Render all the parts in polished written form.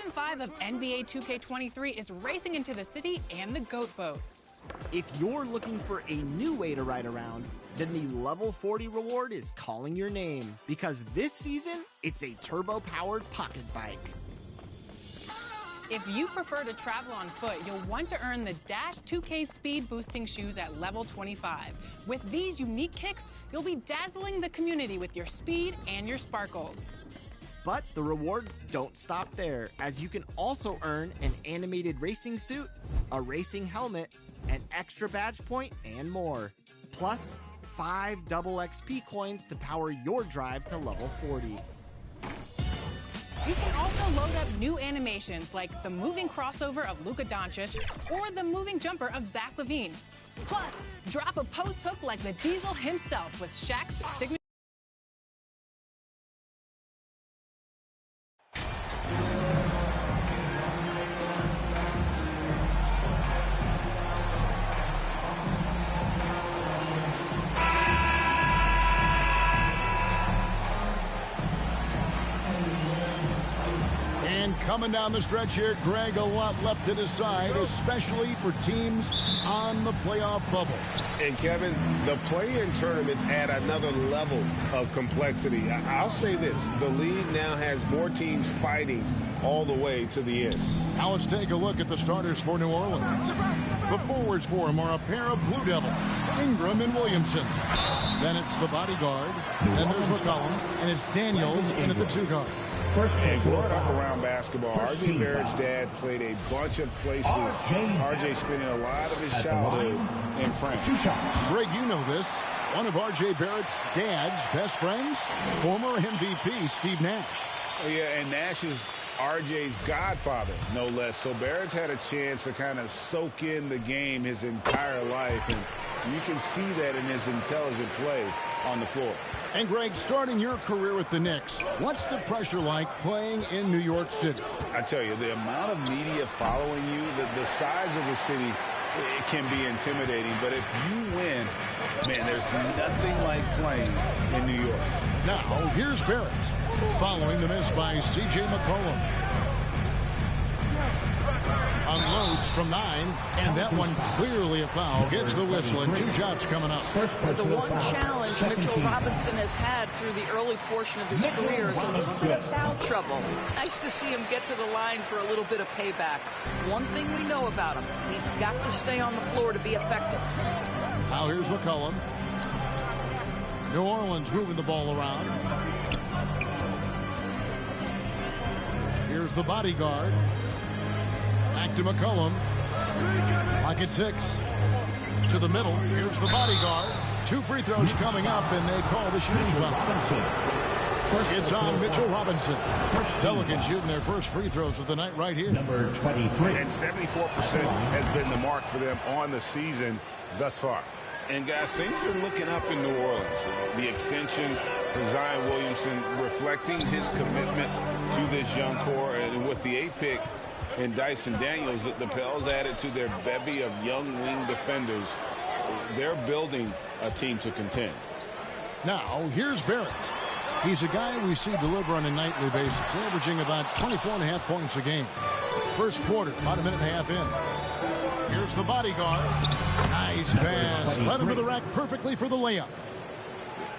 Season 5 of NBA 2K23 is racing into the city and the Goat Boat. If you're looking for a new way to ride around, then the Level 40 reward is calling your name, because this season, it's a turbo-powered pocket bike. If you prefer to travel on foot, you'll want to earn the Dash 2K speed boosting shoes at level 25. With these unique kicks, you'll be dazzling the community with your speed and your sparkles. But the rewards don't stop there, as you can also earn an animated racing suit, a racing helmet, an extra badge point, and more. Plus, 5 double XP coins to power your drive to level 40. You can also load up new animations like the moving crossover of Luka Doncic or the moving jumper of Zach LaVine. Plus, drop a post hook like the Diesel himself with Shaq's signature. Coming down the stretch here, Greg, a lot left to decide, especially for teams on the playoff bubble. And, Kevin, the play-in tournaments add another level of complexity. I'll say this, the league now has more teams fighting all the way to the end. Now let's take a look at the starters for New Orleans. The forwards for him are a pair of Blue Devils, Ingram and Williamson. Then it's the bodyguard, then there's McCollum, and it's Daniels in at the 2 guard. And growing up around basketball, R.J. Barrett's dad played a bunch of places. R.J. spending a lot of his childhood in France. Greg, you know this. One of R.J. Barrett's dad's best friends, former MVP Steve Nash. Oh, yeah, and Nash is R.J.'s godfather, no less. So Barrett's had a chance to kind of soak in the game his entire life, and you can see that in his intelligent play on the floor. And Greg, starting your career with the Knicks, what's the pressure like playing in New York City? I tell you, the amount of media following you, the size of the city, it can be intimidating. But if you win, man, there's nothing like playing in New York. Now, here's Barrett, following the miss by C.J. McCollum. Unloads from 9, and that one clearly a foul. Gets the whistle, and 2 shots coming up. The one challenge Mitchell Robinson has had through the early portion of his career is a little bit of foul trouble. Nice to see him get to the line for a little bit of payback. One thing we know about him, he's got to stay on the floor to be effective. Now here's McCollum. New Orleans moving the ball around. Here's the bodyguard. Back to McCollum. Pocket 6. To the middle. Here's the bodyguard. 2 free throws coming up, and they call the shooting foul. It's on Mitchell Robinson. Pelicans shooting their first free throws of the night right here. Number 23. And 74% has been the mark for them on the season thus far. And, guys, things are looking up in New Orleans. The extension for Zion Williamson reflecting his commitment to this young core. And with the 8th pick, and Dyson Daniels, the Pels added to their bevy of young wing defenders. They're building a team to contend. Now, here's Barrett. He's a guy we see deliver on a nightly basis, averaging about 24.5 points a game. First quarter, about a minute and a half in. Here's the bodyguard. Nice pass. Led him to the rack perfectly for the layup.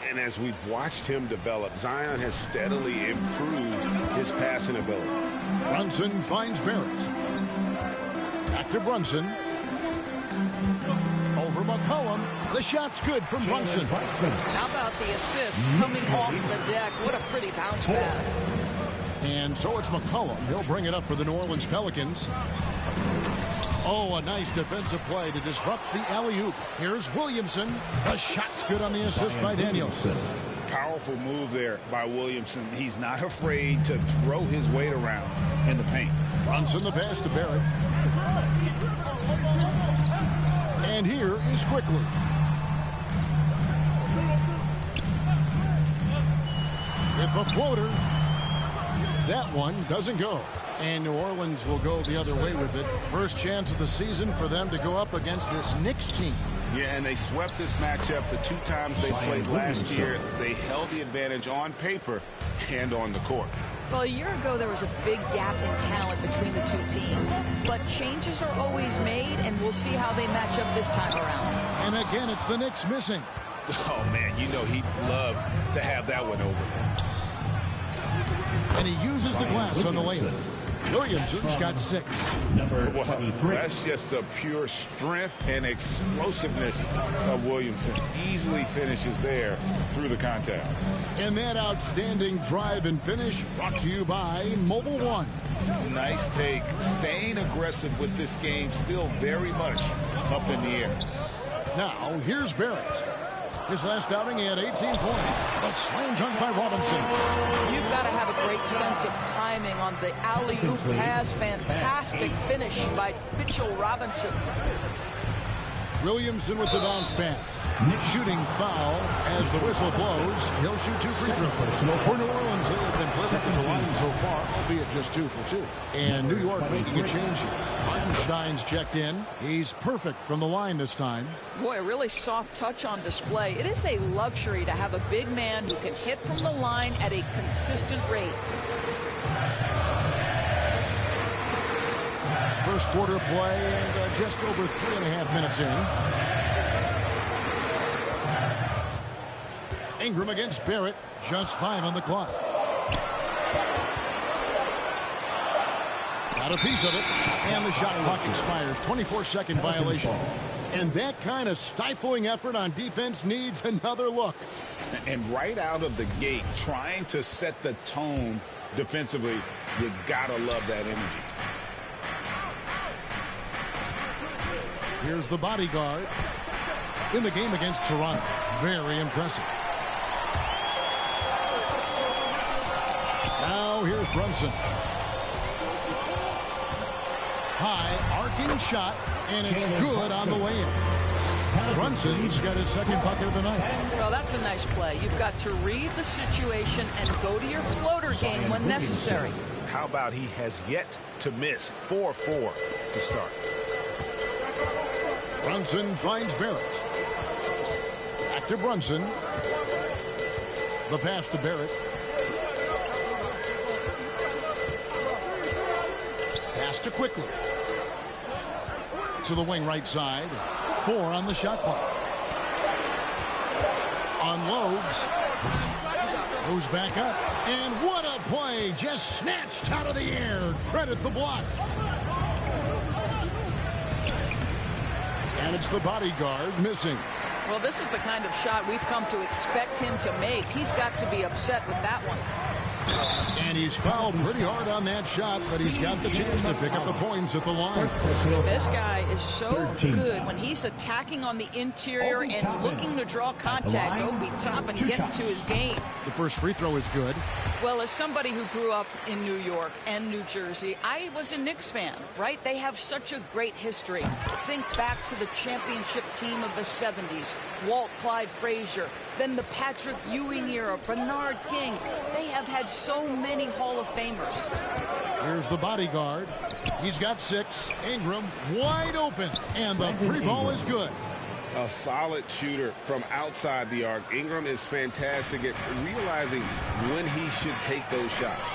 And as we've watched him develop, Zion has steadily improved his passing ability. Brunson finds Barrett. Back to Brunson. Over McCollum. The shot's good from Brunson. How about the assist coming off the deck? What a pretty bounce pass. And so it's McCollum. He'll bring it up for the New Orleans Pelicans. Oh, a nice defensive play to disrupt the alley-oop. Here's Williamson. The shot's good on the assist by Daniels. Powerful move there by Williamson. He's not afraid to throw his weight around in the paint. Brunson the pass to Barrett. And here is Quickly. With the floater. That one doesn't go. And New Orleans will go the other way with it. First chance of the season for them to go up against this Knicks team. Yeah, and they swept this matchup the 2 times they played last year. They held the advantage on paper and on the court. Well, a year ago, there was a big gap in talent between the two teams. But changes are always made, and we'll see how they match up this time around. And again, it's the Knicks missing. Oh, man, you know he'd love to have that one over. And he uses the glass on the layup. Williamson's got 6. Wow, that's just the pure strength and explosiveness of Williamson. Easily finishes there through the contact. And that outstanding drive and finish brought to you by Mobile One. Nice take. Staying aggressive with this game, still very much up in the air. Now, here's Barrett. His last outing, he had 18 points. A slam dunk by Robinson. You've got to have a great sense of timing on the alley-oop pass. Fantastic finish by Mitchell Robinson. Williamson with the bounce pass. Shooting foul as the whistle blows. He'll shoot 2 free throws. For New Orleans, they have been perfect in the line so far, albeit just 2 for 2. And New York making a change here. Hartenstein's checked in. He's perfect from the line this time. Boy, a really soft touch on display. It is a luxury to have a big man who can hit from the line at a consistent rate. First quarter play and just over 3.5 minutes in. Ingram against Barrett. Just 5 on the clock. Got a piece of it. And the shot clock expires. 24-second violation. And that kind of stifling effort on defense needs another look. And right out of the gate, trying to set the tone defensively, you gotta love that energy. Here's the bodyguard in the game against Toronto. Very impressive. Now here's Brunson. High arcing shot, and it's good on the way in. Brunson's got his second bucket of the night. Well, that's a nice play. You've got to read the situation and go to your floater game when necessary. How about he has yet to miss 4-4 to start. Brunson finds Barrett. Back to Brunson. The pass to Barrett. Pass to Quickly. To the wing right side. 4 on the shot clock. Unloads. Goes back up. And what a play. Just snatched out of the air. Credit the block. And it's the bodyguard missing. Well, this is the kind of shot we've come to expect him to make. He's got to be upset with that one. And he's fouled pretty hard on that shot, but he's got the chance to pick up the points at the line. This guy is so good when he's attacking on the interior and looking to draw contact, over the top and get into his game. The first free throw is good. Well, as somebody who grew up in New York and New Jersey, I was a Knicks fan, right? They have such a great history. Think back to the championship team of the 70s, Walt Clyde Frazier, then the Patrick Ewing era, Bernard King. They have had so many Hall of Famers. Here's the bodyguard. He's got 6. Ingram wide open, and the 3 ball is good. A solid shooter from outside the arc. Ingram is fantastic at realizing when he should take those shots.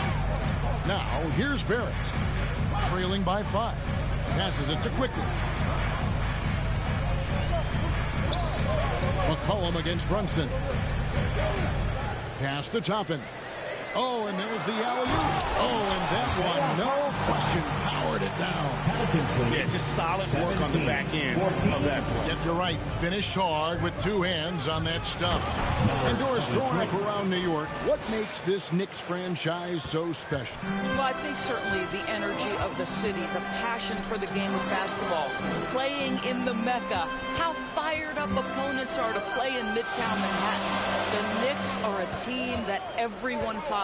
Now, here's Barrett. Trailing by 5. Passes it to Quickly. McCollum against Brunson. Pass to Toppin. Oh, and there's the alley-oop. Oh, and that one, no question, powered it down. Yeah, just solid work on the back end of that play. Yep, you're right. Finished hard with 2 hands on that stuff. And doors growing up around New York, what makes this Knicks franchise so special? Well, I think certainly the energy of the city, the passion for the game of basketball, playing in the Mecca, how fired up opponents are to play in Midtown Manhattan. The Knicks are a team that everyone follows.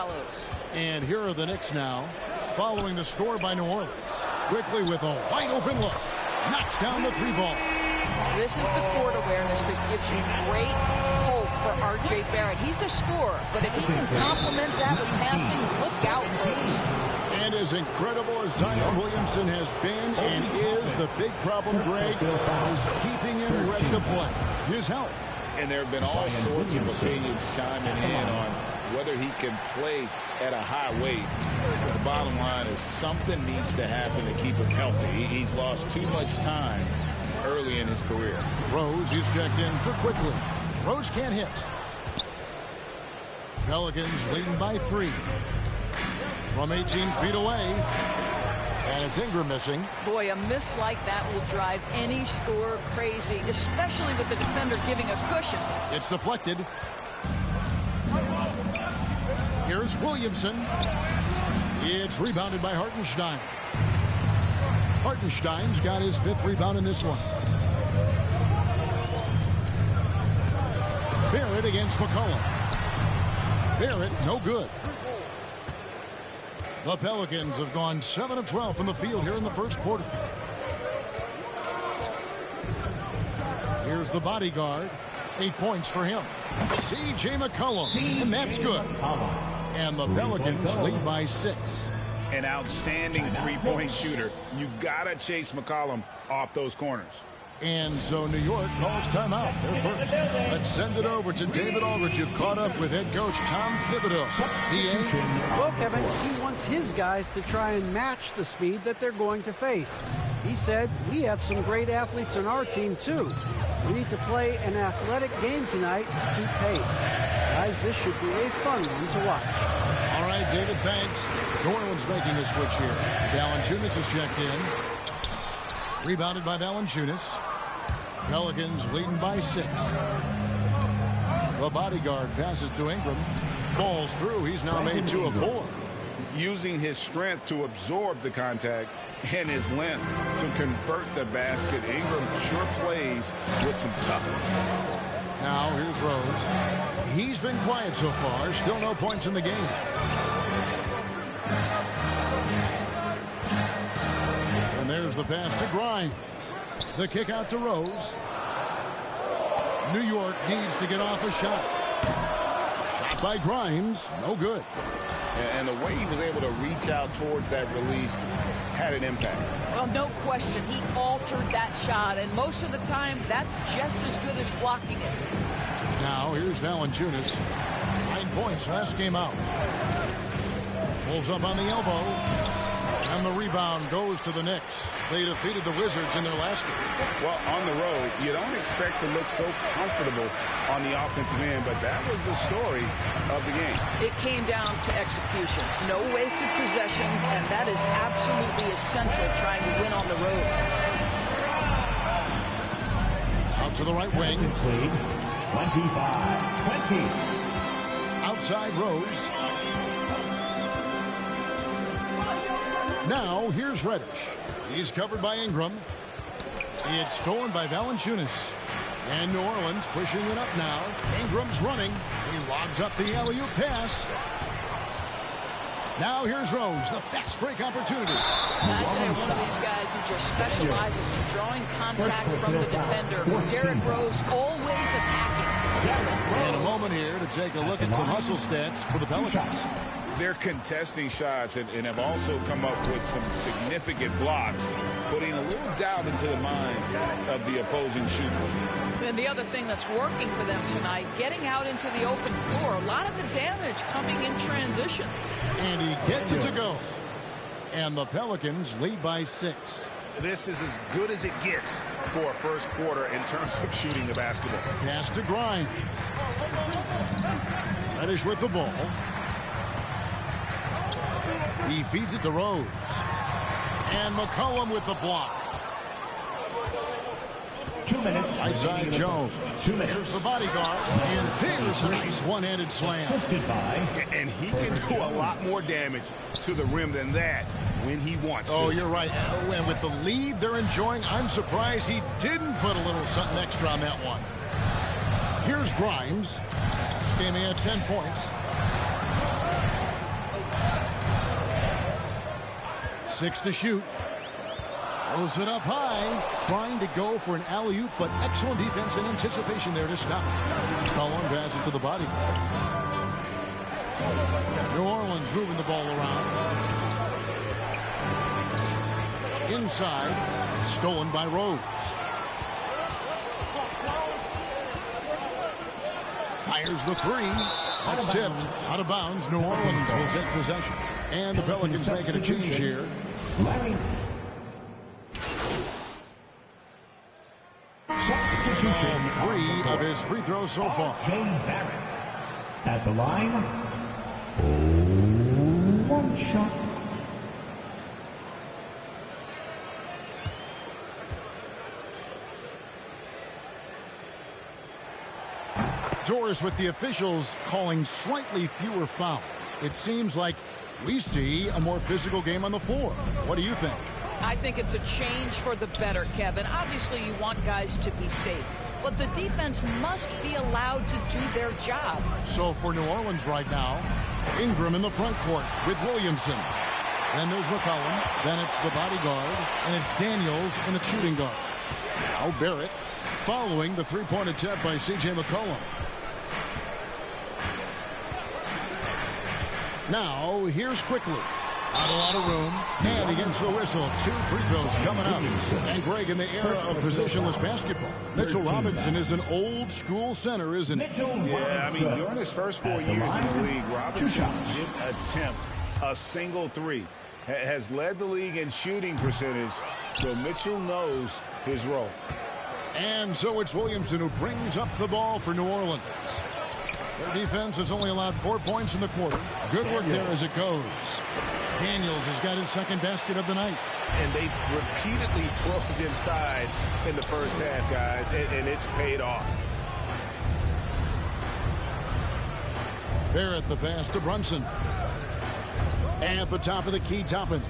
And here are the Knicks now, following the score by New Orleans. Quickly with a wide open look. Knocks down the 3 ball. This is the court awareness that gives you great hope for R.J. Barrett. He's a scorer, but if he can complement that with passing, look out, folks. And as incredible as Zion Williamson has been and is, the big problem, Greg, is keeping him ready to play. His health. And there have been all sorts of opinions chiming in on whether he can play at a high weight. The bottom line is something needs to happen to keep him healthy. He's lost too much time early in his career. Rose is checked in for quickly. Rose can't hit. Pelicans leading by 3. From 18 feet away. And it's Ingram missing. Boy, a miss like that will drive any scorer crazy, especially with the defender giving a cushion. It's deflected. Here's Williamson. It's rebounded by Hartenstein. Hartenstein's got his 5th rebound in this one. Barrett against McCollum. Barrett, no good. The Pelicans have gone 7 of 12 from the field here in the first quarter. Here's the bodyguard. 8 points for him. C.J. McCollum, and that's good. And the Pelicans lead by 6. An outstanding three-point shooter. You gotta chase McCollum off those corners. And so New York calls timeout. They're first. Let's send it over to David Aldridge, who caught up with head coach Tom Thibodeau. Well, Kevin, he wants his guys to try and match the speed that they're going to face. He said, we have some great athletes on our team, too. We need to play an athletic game tonight to keep pace. Guys, this should be a fun one to watch. All right, David, thanks. New Orleans making a switch here. Valanciunas is checked in. Rebounded by Valanciunas. Pelicans leading by 6. The bodyguard passes to Ingram. Falls through. He's now made 2 of 4. Using his strength to absorb the contact and his length to convert the basket. Ingram sure plays with some toughness. Now here's Rose. He's been quiet so far. Still no points in the game. And there's the pass to Grimes. The kick out to Rose. New York needs to get off a shot. Shot by Grimes. No good. And the way he was able to reach out towards that release had an impact. Well, no question. He altered that shot, and most of the time, that's just as good as blocking it. Now, here's Valanciunas. 9 points last game out. Pulls up on the elbow. And the rebound goes to the Knicks. They defeated the Wizards in their last game. Well, on the road, you don't expect to look so comfortable on the offensive end, but that was the story of the game. It came down to execution. No wasted possessions, and that is absolutely essential trying to win on the road. Out to the right wing. 25-20. Outside Rose. Now, here's Reddish. He's covered by Ingram. It's stolen by Valanciunas. And New Orleans pushing it up now. Ingram's running. He lobs up the alley-oop pass. Now here's Rose, the fast break opportunity. I tell you, one of these guys who just specializes in drawing contact from the defender. Derrick Rose always attacking. And a moment here to take a look at some hustle stats for the Pelicans. They're contesting shots and have also come up with some significant blocks, putting a little doubt into the minds of the opposing shooter. And the other thing that's working for them tonight, getting out into the open floor. A lot of the damage coming in transition. And he gets it to go. And the Pelicans lead by 6. This is as good as it gets for a first quarter in terms of shooting the basketball. Pass to Grimes. Reddish with the ball. He feeds it to Rose. And McCollum with the block. 2 minutes. Right side Jones. 2 minutes. Here's the bodyguard. And there's a nice one-handed slam. And he can do a lot more damage to the rim than that when he wants to. Oh, you're right. And with the lead they're enjoying, I'm surprised he didn't put a little something extra on that one. Here's Grimes. This game he had 10 points. 6 to shoot. Throws it up high. Trying to go for an alley-oop, but excellent defense and anticipation there to stop it. Cullen passes to the body. New Orleans moving the ball around. Inside. Stolen by Rose. Fires the 3. That's tipped out of bounds. New Orleans will take possession. And the Pelicans making a change here. Substitution. 3 of his free throws so far. Barrett at the line. One shot. Doris, with the officials calling slightly fewer fouls, it seems like we see a more physical game on the floor. What do you think? I think it's a change for the better, Kevin. Obviously, you want guys to be safe, but the defense must be allowed to do their job. So for New Orleans right now, Ingram in the front court with Williamson. Then there's McCollum. Then it's the bodyguard, and it's Daniels in the shooting guard. Now Barrett following the three-point attempt by C.J. McCollum. Now, here's Quickly. Not a lot of room. And against the whistle, 2 free throws coming up. And Greg, in the era of positionless basketball, Mitchell Robinson is an old-school center, isn't he? Yeah, I mean, during his first 4 years in the league, Robinson didn't attempt a single three. Has led the league in shooting percentage, so Mitchell knows his role. And so it's Williamson who brings up the ball for New Orleans. Their defense has only allowed 4 points in the quarter. Good work there as it goes. Daniels has got his second basket of the night. And they've repeatedly probed inside in the first half, guys, and it's paid off. Barrett the pass to Brunson. And at the top of the key, Toppin.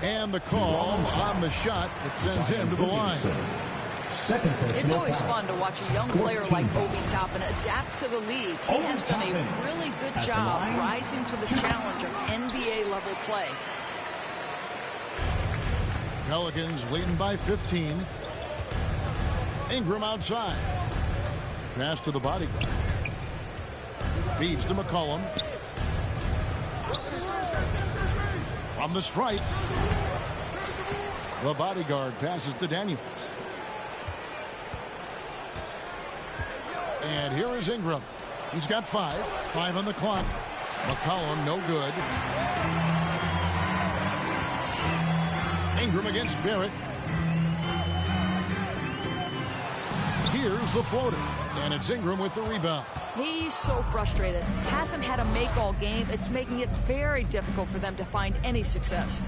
And the call on the shot that sends him to the line. It's always fun to watch a young player like Obi Toppin adapt to the league. He has done a really good job rising to the challenge of NBA-level play. Pelicans leading by 15. Ingram outside. Pass to the bodyguard. Feeds to McCollum. From the stripe. The bodyguard passes to Daniels. And here is Ingram. He's got 5. 5 on the clock. McCollum, no good. Ingram against Barrett. Here's the floater. And it's Ingram with the rebound. He's so frustrated. Hasn't had a make all game. It's making it very difficult for them to find any success.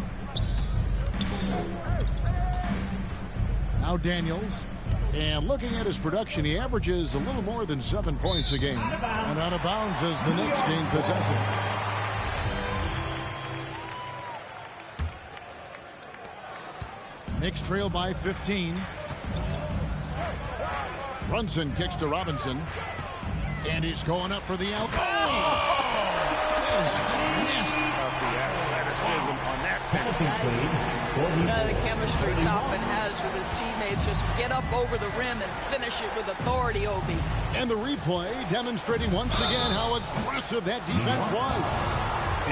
Now Daniels. And looking at his production, he averages a little more than 7 points a game. And out of bounds as the Knicks gain possession. Knicks trail by 15. Brunson kicks to Robinson. And he's going up for the out. That is just nasty. The athleticism on that penalty. The chemistry Toppin has with his teammates. Just get up over the rim and finish it with authority, Obi. And the replay demonstrating once again how aggressive that defense was.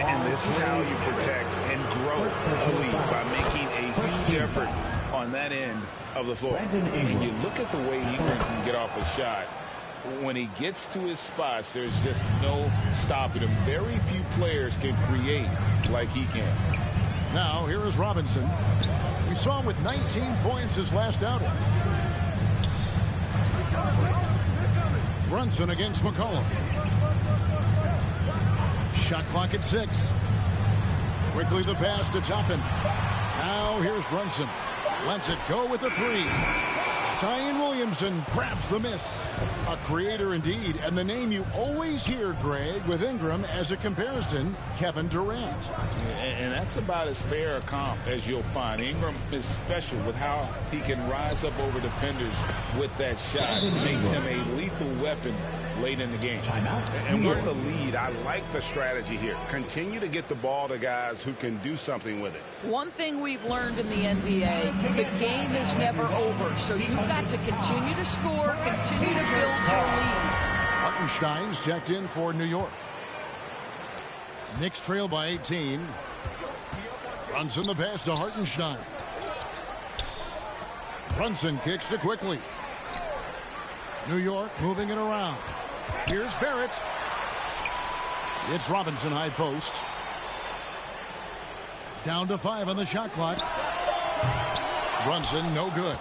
And this is how you protect and grow a lead, by making a huge effort on that end of the floor. And you look at the way Ingram can get off a shot. When he gets to his spots, there's just no stopping him. Very few players can create like he can. Now, here is Robinson. We saw him with 19 points his last outing. Brunson against McCollum. Shot clock at 6. Quickly the pass to Toppin. Now here's Brunson. Lets it go with a 3. Zion Williamson grabs the miss. A creator indeed, and the name you always hear, Greg, with Ingram as a comparison, Kevin Durant. And that's about as fair a comp as you'll find. Ingram is special with how he can rise up over defenders with that shot. It makes him a lethal weapon late in the game. And with the lead, I like the strategy here. Continue to get the ball to guys who can do something with it. One thing we've learned in the NBA, the game is never over. So you've got to continue to score, continue to build your lead. Hartenstein's checked in for New York. Knicks trail by 18. Brunson the pass to Hartenstein. Brunson kicks to Quickly. New York moving it around. Here's Barrett. It's Robinson high post. Down to 5 on the shot clock. Brunson, no good.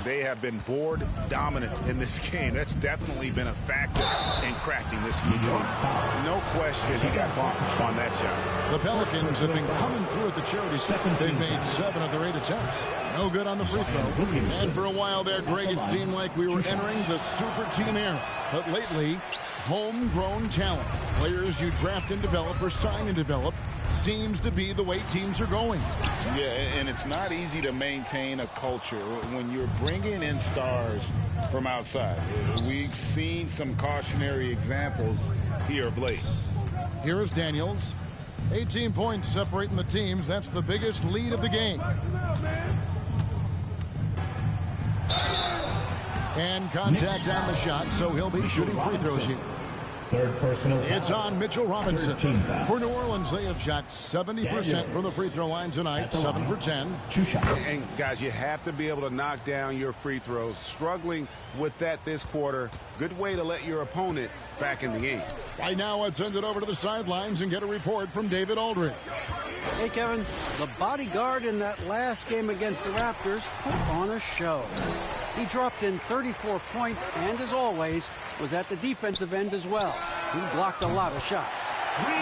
They have been board dominant in this game. That's definitely been a factor in crafting this huge lead. No question he got bumped on that shot. The Pelicans have been coming through at the charity stripe. They've made 7 of their 8 attempts. No good on the free throw. And for a while there, Greg, it seemed like we were entering the super team era. But lately, homegrown talent, players you draft and develop or sign and develop, seems to be the way teams are going. Yeah, and it's not easy to maintain a culture when you're bringing in stars from outside. We've seen some cautionary examples here of late. Here is Daniels. 18 points separating the teams. That's the biggest lead of the game. And contact on the shot, so he'll be shooting free throws here. Third personal foul. It's on Mitchell Robinson. For New Orleans, they have shot 70% from the free throw line tonight, 7 for 10. 2 shots. And guys, you have to be able to knock down your free throws. Struggling with that this quarter. Good way to let your opponent back in the game. Right now, let's send it over to the sidelines and get a report from David Aldridge. Hey, Kevin, the bodyguard in that last game against the Raptors put on a show. He dropped in 34 points and, as always, was at the defensive end as well. He blocked a lot of shots.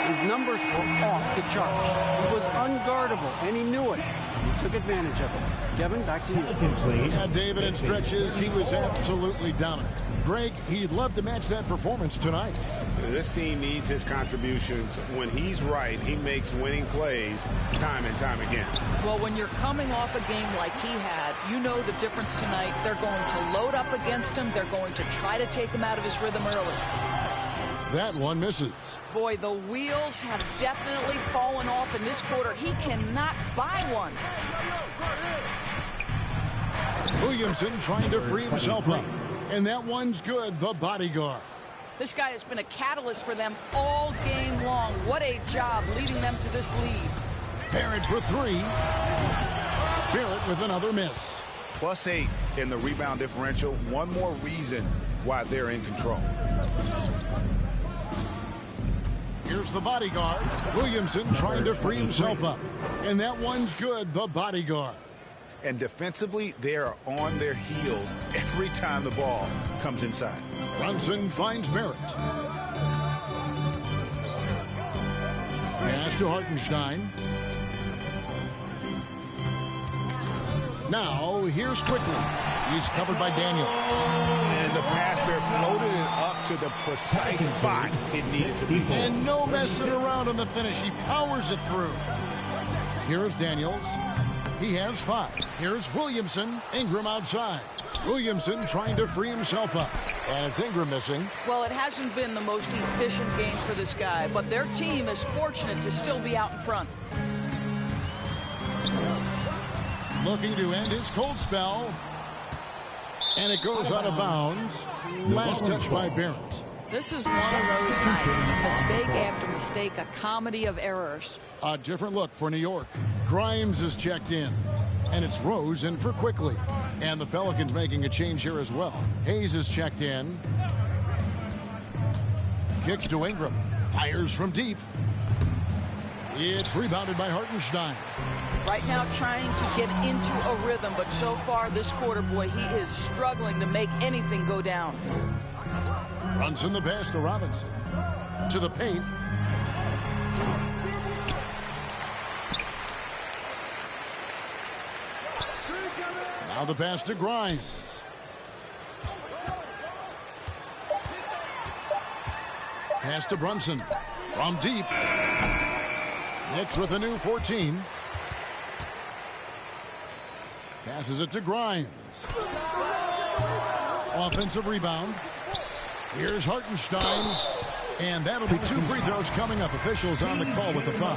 His numbers were off the charts. He was unguardable, and he knew it. He took advantage of it. Kevin, back to you. Yeah, David, in stretches, he was absolutely dominant. Greg, he'd love to match that performance tonight. This team needs his contributions. When he's right, he makes winning plays time and time again. Well, when you're coming off a game like he had, you know the difference tonight. They're going to load up against him. They're going to try to take him out of his rhythm early. That one misses. Boy, the wheels have definitely fallen off in this quarter. He cannot buy one. Williamson trying to free himself up. And that one's good, the bodyguard. This guy has been a catalyst for them all game long. What a job leading them to this lead. Barrett for 3. Barrett with another miss. +8 in the rebound differential. One more reason why they're in control. Here's the bodyguard. Williamson trying to free himself up. And that one's good, the bodyguard. And defensively, they are on their heels every time the ball comes inside. Brunson finds Barrett. Pass to Hartenstein. Now, here's Quickly. He's covered by Daniels. And the pass there floated it up to the precise spot it needed to be. And no messing around on the finish. He powers it through. Here's Daniels. He has 5. Here's Williamson. Ingram outside. Williamson trying to free himself up. And it's Ingram missing. Well, it hasn't been the most efficient game for this guy, but their team is fortunate to still be out in front. Looking to end his cold spell. And it goes out of bounds. Last touch by Barrett. This is one of those nights. Mistake after mistake, a comedy of errors. A different look for New York. Grimes is checked in. And it's Rose in for Quickly. And the Pelicans making a change here as well. Hayes is checked in. Kicks to Ingram. Fires from deep. It's rebounded by Hartenstein. Right now trying to get into a rhythm, but so far this quarter, boy, he is struggling to make anything go down. Brunson the pass to Robinson. To the paint. Now the pass to Grimes. Pass to Brunson. From deep. Knicks with a new 14. Passes it to Grimes. Offensive rebound. Here's Hartenstein. And that'll be 2 free throws coming up. Officials on the call with the foul.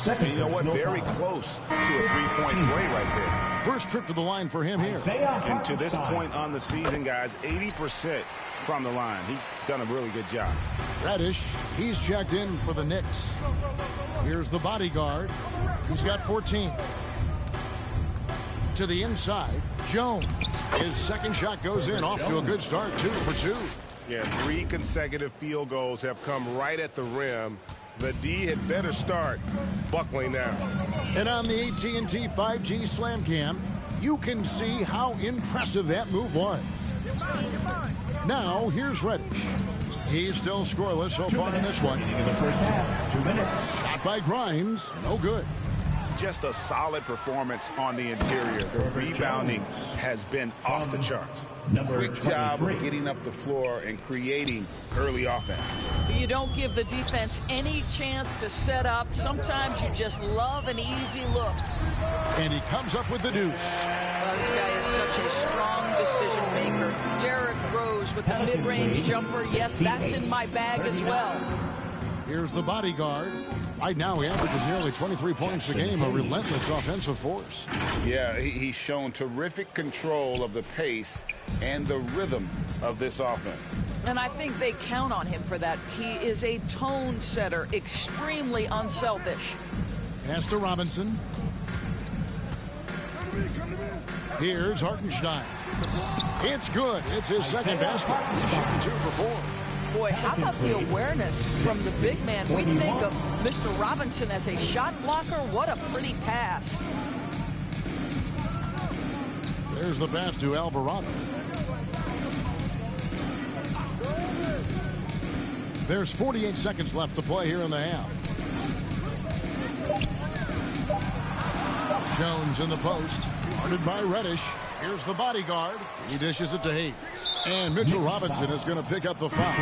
And you know what? Very close to a 3-point play right there. First trip to the line for him here. And to this point on the season, guys, 80% from the line. He's done a really good job. Radish, he's checked in for the Knicks. Here's the bodyguard. He's got 14. To the inside. Jones. His second shot goes in, off to a good start, 2 for 2. Yeah, 3 consecutive field goals have come right at the rim. The D had better start buckling now. And on the AT&T 5G Slam Cam, you can see how impressive that move was. Now, here's Reddish. He's still scoreless so far in this one. In the first half, 2 minutes. Shot by Grimes, no good. Just a solid performance on the interior. The rebounding has been off the charts. Quick job of getting up the floor and creating early offense. You don't give the defense any chance to set up. Sometimes you just love an easy look. And he comes up with the deuce. Well, this guy is such a strong decision maker. Derrick Rose with the mid-range jumper. Yes, that's in my bag as well. Here's the bodyguard. Right now, he averages nearly 23 points a game, a relentless offensive force. Yeah, he's shown terrific control of the pace and the rhythm of this offense. And I think they count on him for that. He is a tone setter, extremely unselfish. Pass to Robinson. Here's Hartenstein. It's good. It's his second basket. He's shooting 2 for 4. Boy, how about the awareness from the big man? We think of Mr. Robinson as a shot blocker. What a pretty pass. There's the pass to Alvarado. There's 48 seconds left to play here in the half. Jones in the post, guarded by Reddish. Here's the bodyguard. He dishes it to Hayes. And Mitchell Robinson is going to pick up the foul.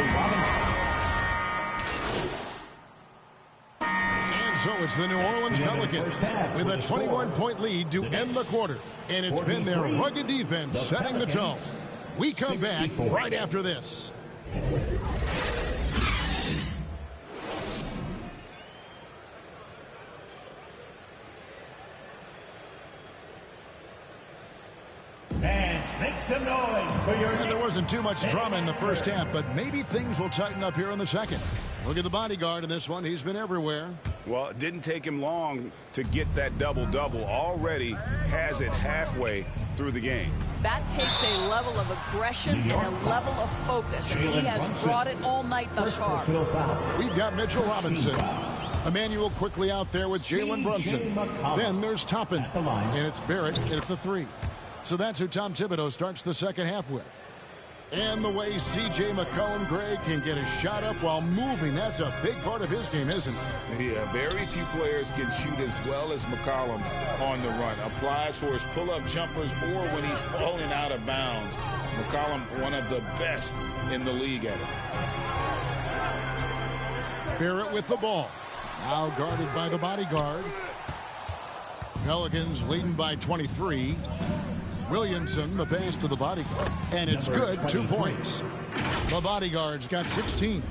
And so it's the New Orleans Pelicans with a 21-point lead to end the quarter. And it's been their rugged defense setting the tone. We come back right after this. Make some noise for your... There wasn't too much drama in the first half, but maybe things will tighten up here in the second. Look at the bodyguard in this one. He's been everywhere. Well, it didn't take him long to get that double-double. Already has it halfway through the game. That takes a level of aggression and a level of focus. And he has brought it all night thus far. We've got Mitchell Robinson. Emmanuel quickly out there with Jalen Brunson. Then there's Toppin. And it's Barrett at the 3. So that's who Tom Thibodeau starts the second half with. And the way C.J. McCollum, Greg, can get a shot up while moving, that's a big part of his game, isn't it? Yeah, very few players can shoot as well as McCollum on the run. Applies for his pull-up jumpers or when he's falling out of bounds. McCollum, one of the best in the league at it. Barrett with the ball. Now guarded by the bodyguard. Pelicans leading by 23. Williamson, the pass to the bodyguard. And it's good, 2 points. The bodyguard's got 16.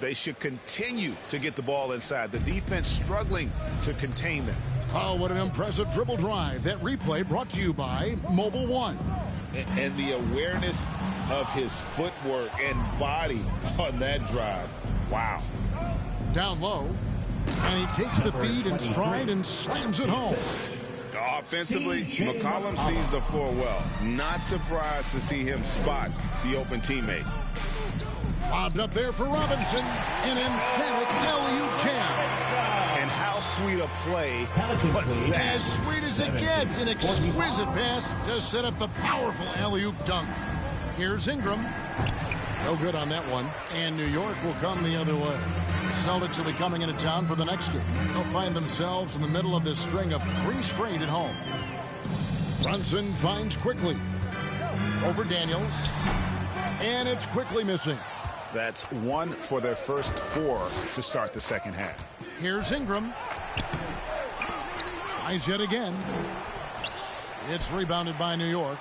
They should continue to get the ball inside. The defense struggling to contain them. Oh, what an impressive dribble drive. That replay brought to you by Mobile One. And the awareness of his footwork and body on that drive. Wow. Down low. And he takes the feed in stride and slams it home. Offensively, McCollum sees the floor well. Not surprised to see him spot the open teammate. Lobbed up there for Robinson. An emphatic alley-oop jam. And how sweet a play was that? As sweet as it gets. An exquisite pass to set up the powerful alley-oop dunk. Here's Ingram. No good on that one. And New York will come the other way. The Celtics will be coming into town for the next game. They'll find themselves in the middle of this string of 3 straight at home. Brunson finds quickly. Over Daniels. And it's quickly missing. That's 1 for their first 4 to start the second half. Here's Ingram. Tries yet again. It's rebounded by New York.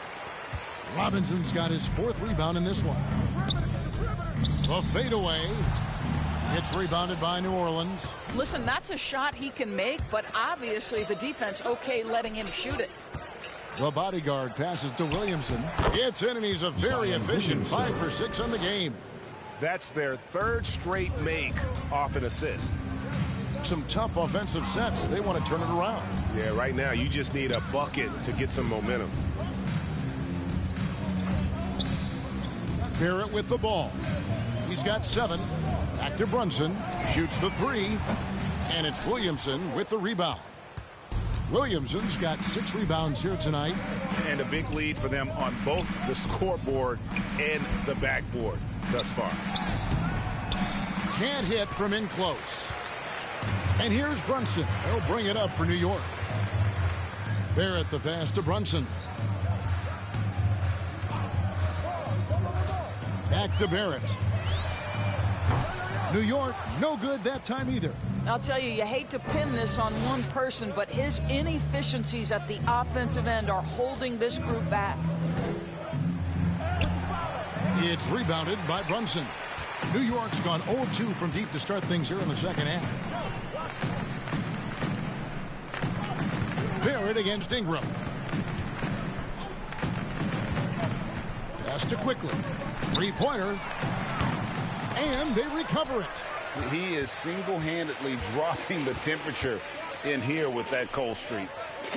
Robinson's got his 4th rebound in this one. The fadeaway. It's rebounded by New Orleans. Listen, that's a shot he can make, but obviously the defense okay letting him shoot it. The bodyguard passes to Williamson. It's in, and he's a very efficient 5 for 6 on the game. That's their 3rd straight make off an assist. Some tough offensive sets. They want to turn it around. Yeah, right now you just need a bucket to get some momentum. Barrett with the ball. He's got 7. Back to Brunson. Shoots the 3. And it's Williamson with the rebound. Williamson's got 6 rebounds here tonight. And a big lead for them on both the scoreboard and the backboard thus far. Can't hit from in close. And here's Brunson. He'll bring it up for New York. Barrett the pass to Brunson. Back to Barrett. New York, no good that time either. I'll tell you, you hate to pin this on one person, but his inefficiencies at the offensive end are holding this group back. It's rebounded by Brunson. New York's gone 0-2 from deep to start things here in the second half. Barrett against Ingram. Pass to quickly. 3-pointer. And they recover it. He is single-handedly dropping the temperature in here with that cold streak.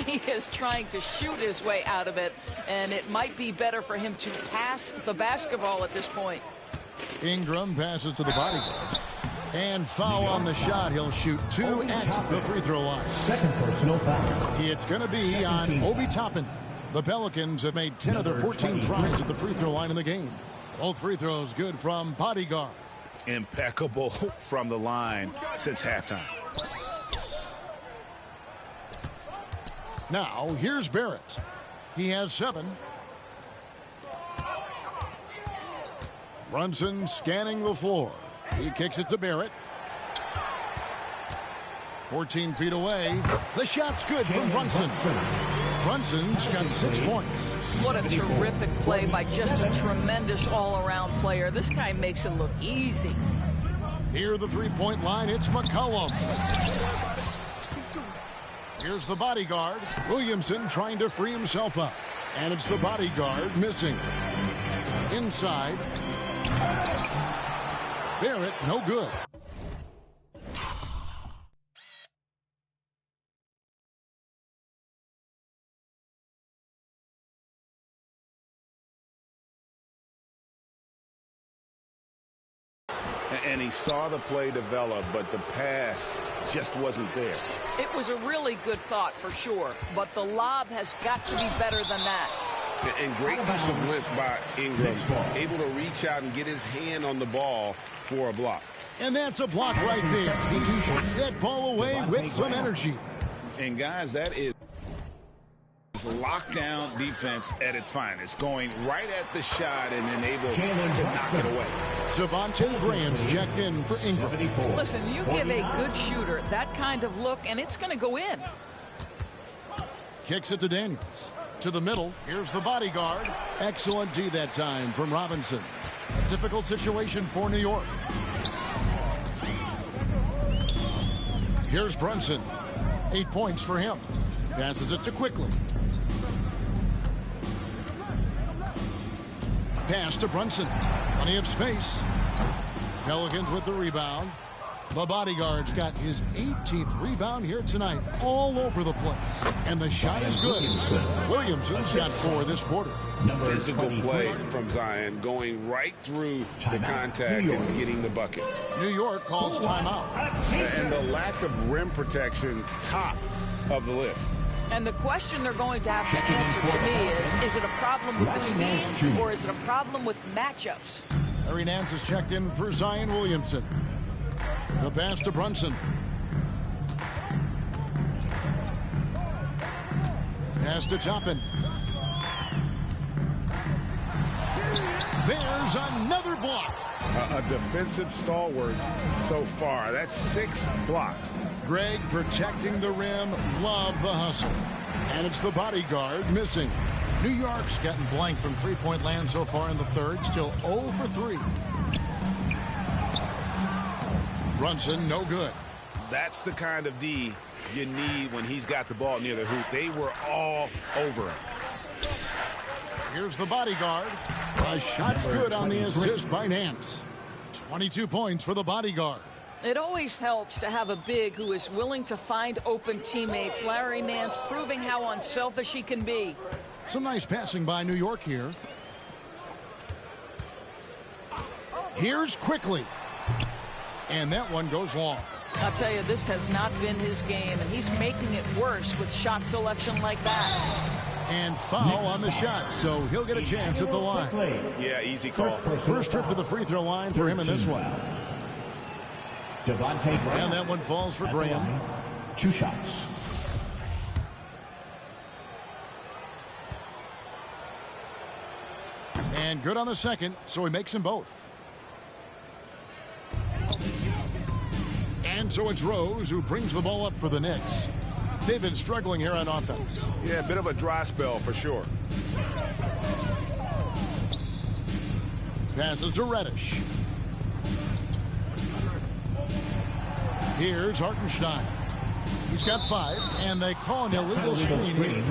He is trying to shoot his way out of it, and it might be better for him to pass the basketball at this point. Ingram passes to the body. And foul on the shot. He'll shoot 2 at the free throw line. Second personal foul. It's going to be on Obi Toppin. The Pelicans have made 10 of their 14 tries at the free throw line in the game. Both free throws good from Bodyguard. Impeccable from the line since halftime. Now, here's Barrett. He has 7. Brunson scanning the floor. He kicks it to Barrett. 14 feet away. The shot's good from Brunson. Brunson's got 6 points. What a terrific play by just a tremendous all-around player. This guy makes it look easy. Near the three-point line, it's McCollum. Here's the bodyguard. Williamson trying to free himself up. And it's the bodyguard missing. Inside. Barrett, no good. And he saw the play develop, but the pass just wasn't there. It was a really good thought for sure, but the lob has got to be better than that. And great use of length by Ingram, able to reach out and get his hand on the ball for a block. And that's a block right there. He swats that ball away with some energy. And guys, that is lockdown defense at its finest, going right at the shot and then able to knock it away. Devontae Graham's checked in for Ingram. Listen, you give a good shooter that kind of look, and it's going to go in. Kicks it to Daniels. To the middle. Here's the bodyguard. Excellent D that time from Robinson. A difficult situation for New York. Here's Brunson. 8 points for him. Passes it to quickly. Pass to Brunson. Plenty of space. Pelicans with the rebound. The bodyguard's got his 18th rebound here tonight, all over the place. And the shot is good. Williamson's got 4 this quarter. Physical play from Zion, going right through the contact and getting the bucket. New York calls timeout. And the lack of rim protection, top of the list. And the question they're going to have to answer to me is it a problem with the scheme or is it a problem with matchups? Larry Nance is checked in for Zion Williamson. The pass to Brunson. Pass to Toppin. There's another block. A defensive stalwart so far. That's 6 blocks. Greg protecting the rim. Love the hustle. And it's the bodyguard missing. New York's gotten blank from three-point land so far in the third. Still 0 for 3. Brunson, no good. That's the kind of D you need when he's got the ball near the hoop. They were all over him. Here's the bodyguard. A shot's good on the assist by Nance. 22 points for the bodyguard. It always helps to have a big who is willing to find open teammates. Larry Nance proving how unselfish he can be. Some nice passing by New York here. Here's quickly. And that one goes long. I'll tell you, this has not been his game, and he's making it worse with shot selection like that. And foul on the shot, so he'll get a chance at the line. Yeah, easy call. First trip to the free throw line for him in this one. And that one falls for Graham. 2 shots. And good on the second, so he makes them both. And so it's Rose who brings the ball up for the Knicks. They've been struggling here on offense. Yeah, a bit of a dry spell for sure. Passes to Reddish. Here's Hartenstein. He's got 5, and they call an illegal screen here.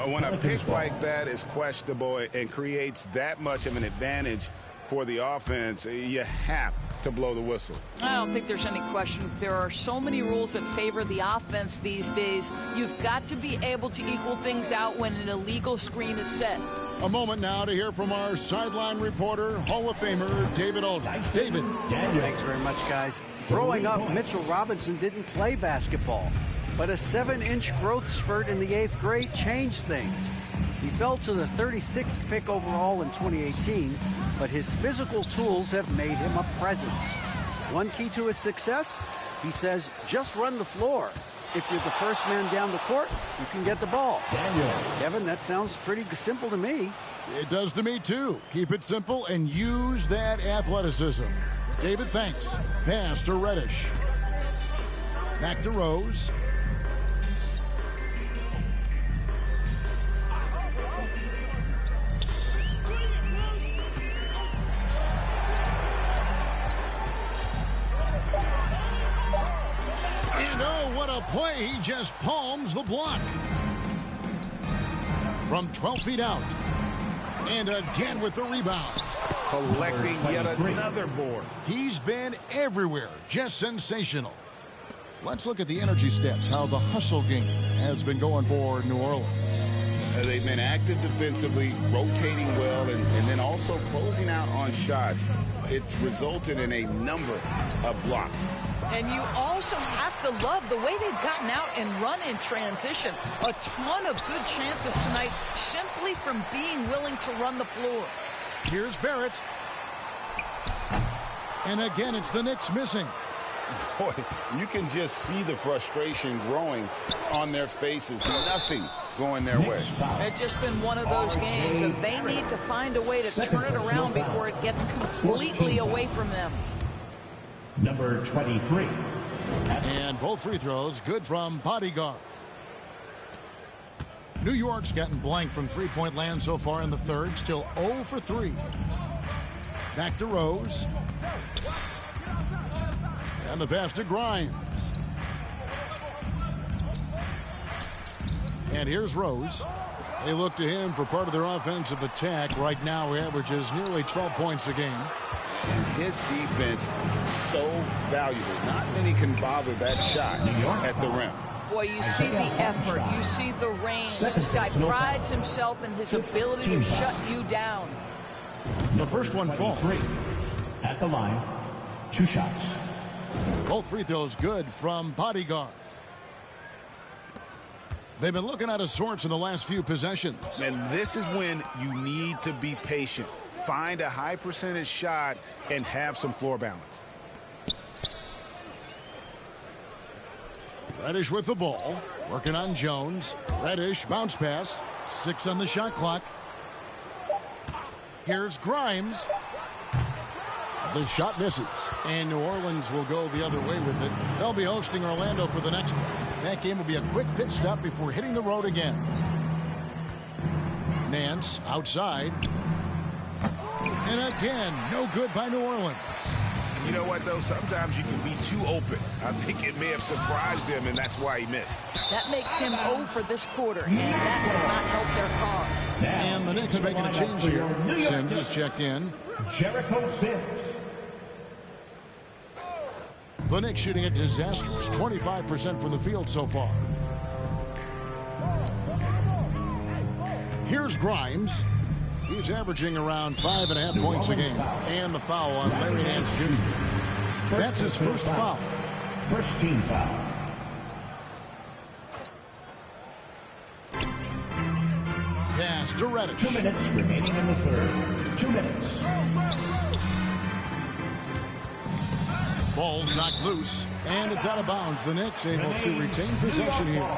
When a pick like that is questionable and creates that much of an advantage for the offense, you have to blow the whistle. I don't think there's any question. There are so many rules that favor the offense these days. You've got to be able to equal things out when an illegal screen is set. A moment now to hear from our sideline reporter, Hall of Famer David Aldridge. David. Thanks very much, guys. Growing up, Mitchell Robinson didn't play basketball, but a 7-inch growth spurt in the 8th grade changed things. He fell to the 36th pick overall in 2018, but his physical tools have made him a presence. One key to his success, he says, just run the floor. If you're the first man down the court, you can get the ball. Kevin, that sounds pretty simple to me. It does to me, too. Keep it simple and use that athleticism. David, thanks. Pass to Reddish. Back to Rose. And oh, what a play. He just palms the block. From 12 feet out. And again with the rebound. Collecting yet another board. He's been everywhere. Just sensational. Let's look at the energy stats, how the hustle game has been going for New Orleans. They've been active defensively, rotating well, and then also closing out on shots. It's resulted in a number of blocks. And you also have to love the way they've gotten out and run in transition. A ton of good chances tonight simply from being willing to run the floor. Here's Barrett. And again, it's the Knicks missing. Boy, you can just see the frustration growing on their faces. Nothing going their way. It's just been one of those games, and they need to find a way to turn it around before it gets completely away from them. Number 23. And both free throws good from Bodyguard. New York's gotten blank from three-point land so far in the third. Still 0 for 3. Back to Rose. And the pass to Grimes. And here's Rose. They look to him for part of their offensive attack. Right now, he averages nearly 12 points a game. And his defense so valuable. Not many can bother that shot at the rim. Boy, you see the effort. You see the range. This guy prides himself in his ability to shut you down. The first one falls. At the line, 2 shots. Both free throws good from Bodyguard. They've been looking out of sorts in the last few possessions. And this is when you need to be patient. Find a high percentage shot and have some floor balance. Reddish with the ball. Working on Jones. Reddish, bounce pass. 6 on the shot clock. Here's Grimes. The shot misses. And New Orleans will go the other way with it. They'll be hosting Orlando for the next one. That game will be a quick pit stop before hitting the road again. Nance outside. And again, no good by New Orleans. You know what, though? Sometimes you can be too open. I think it may have surprised him, and that's why he missed. That makes him 0 for this quarter, and that does not help their cause. And the Knicks making a change here. Sims is checked in. Jericho Sims. The Knicks shooting a disastrous 25% from the field so far. Here's Grimes. He's averaging around 5.5 points a game. And the foul on Larry Nance Jr. That's his first foul. First team foul. Pass to Reddish. 2 minutes remaining in the third. 2 minutes. Ball's knocked loose, and it's out of bounds. The Knicks able to retain possession here.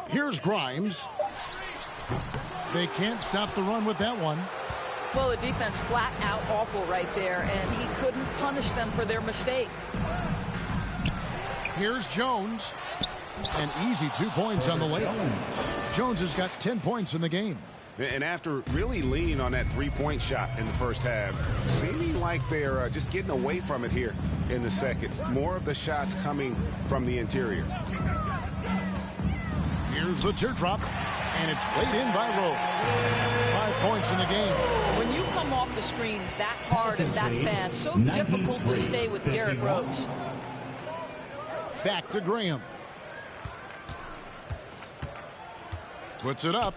Here's Grimes. They can't stop the run with that one. Well, the defense flat out awful right there, and he couldn't punish them for their mistake. Here's Jones. An easy 2 points on the layup. Jones has got 10 points in the game. And after really leaning on that three-point shot in the first half, seeming like they're just getting away from it here in the second. More of the shots coming from the interior. Here's the teardrop, and it's laid in by Rose. 5 points in the game. When you come off the screen that hard and that fast, so difficult to stay with Derrick Rose. Back to Graham. Puts it up.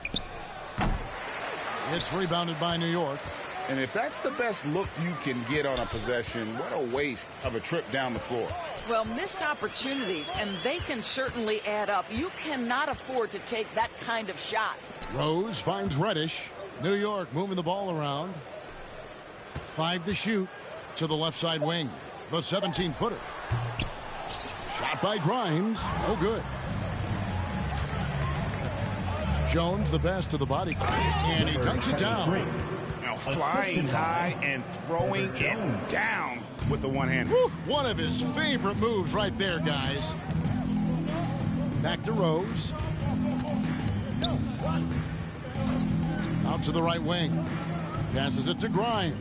It's rebounded by New York. And if that's the best look you can get on a possession, what a waste of a trip down the floor. Well, missed opportunities, and they can certainly add up. You cannot afford to take that kind of shot. Rose finds Reddish. New York moving the ball around. 5 to shoot to the left side wing. The 17-footer. Shot by Grimes. No good. Jones, the best of the body. And he dunks it down. Now flying high and throwing it down with the one hand. One of his favorite moves right there, guys. Back to Rose. Out to the right wing. Passes it to Grimes.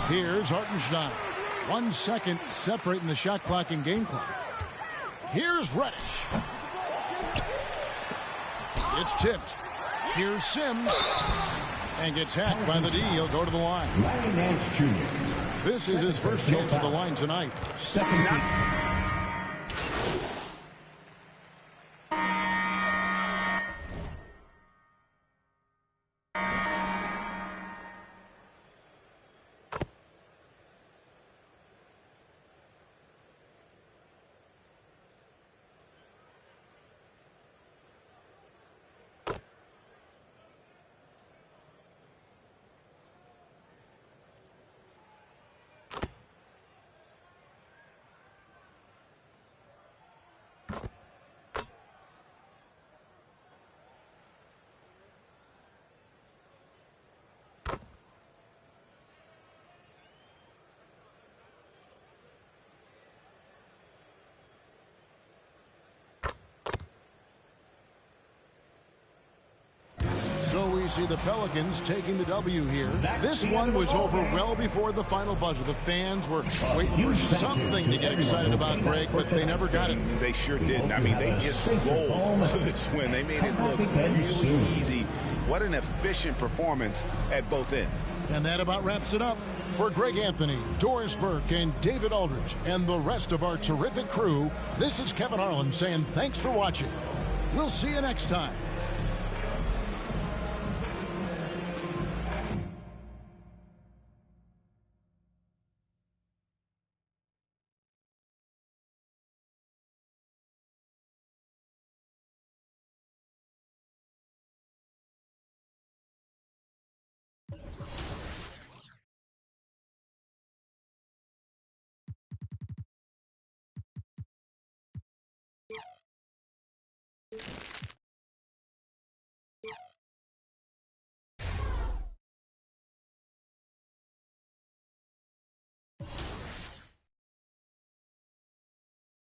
Here's Hartenstein. 1 second separating the shot clock and game clock. Here's Reddish. It's tipped. Here's Sims. And gets hacked by the D. He'll go to the line. Larry Nance Jr. This is his first chance at the line tonight. Second team. So we see the Pelicans taking the W here. This one was over well before the final buzzer. The fans were waiting for something to get excited about, Greg, but they never got it. They sure didn't. I mean, they just rolled to this win. They made it look really easy. What an efficient performance at both ends. And that about wraps it up. For Greg Anthony, Doris Burke, and David Aldridge, and the rest of our terrific crew, this is Kevin Harlan saying thanks for watching. We'll see you next time.